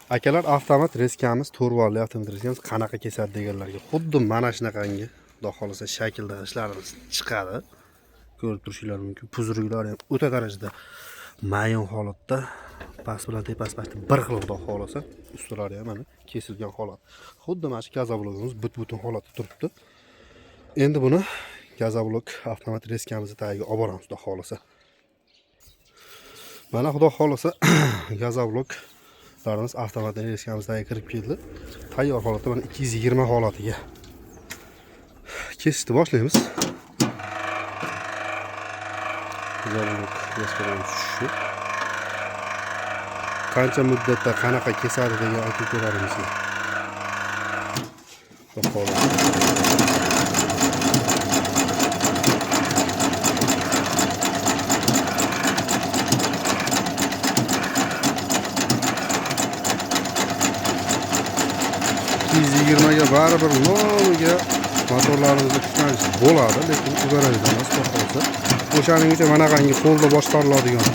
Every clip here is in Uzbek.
Akalar, avtomat reskamiz, turvolli avtomat reskamiz qanaqa kesadi deganlarga xuddi mana shunaqangi, xudo xolasa shaklda ishlarimiz chiqadi. Ko'rib turishingiz mumkin. Puzurlar ham o'ta darajada mayin holatda, past bilan tepasi bir xil, xudo xolasa. Ustilari ham mana kesilgan holat. Xuddi mana shu gazoblogimiz but-butun holatda turibdi. Endi buni gazoblog avtomat reskamizning tagiga olib boramiz, xudo xolasa. Mana xudo xolasa gazoblog larimiz avtomat reskamizga kirib keldi. Tayyor holatda mana 220 holatiga kesishni boshlaymiz. Gazoblog reskamimiz shu. Qancha muddatda qanaqa kesadi degan aytib beramiz. Xudo xolasa. ga baribir nomiga motorlarimizni kuchlanish bo'ladi, lekin ugaraydi emas, to'xtalsa. O'shaning uchun manaqangi qo'lda boshqariladigan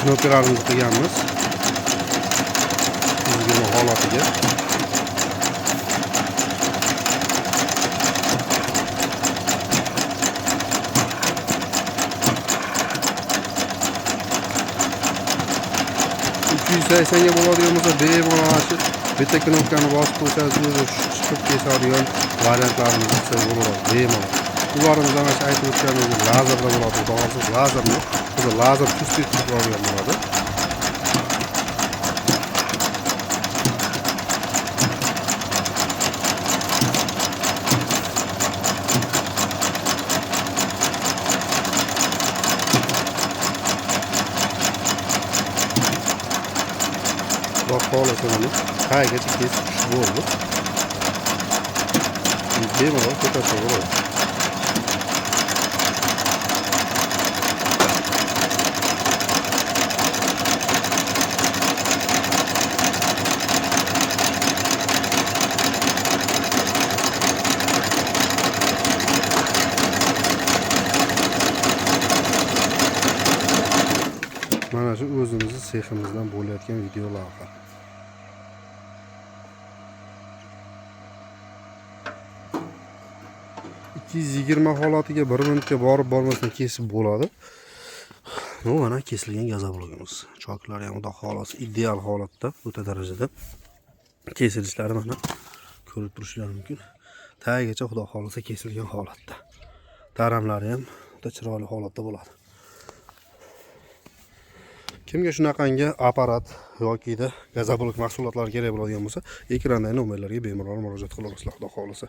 knopkalarimizni qilganmiz. 220 holatiga. %80 ga bo'ladigan bo'lsa, bemalol bitta knopkani bosib qo'ysangiz, o'zi chiqib kesadigan variantlarimiz bo'ladi, bemalol. Ularimiz ana shu aytib o'tganimizdek lazerda bo'ladi, to'g'risi lazerni, o'zi lazer chustitib olgan bo'ladi. Xohlasa buni qaygacha kesib bo'ldi. Bemalol ko'tarsa bo'ladi. Mana shu o'zimizning seximizdan bo'layotgan video lavha. $220 holatiga 1 minutga borib bormasdan kesib bo'ladi. Bu mana kesilgan gazoblogimiz. Choklari ham xudo xolasa ideal holatda, o'ta darajada kesilishlari mana ko'rib turishingiz mumkin. Tagigacha xudo xolasa kesilgan holatda. Taramlari ham o'ta chiroyli holatda bo'ladi. Kimga shunaqangi apparat yoki gazoblog mahsulotlari kerak bo'ladigan bo'lsa, ekrandagi nomerlarga bemalol murojaat qilaverasizlar, xudo xolasa.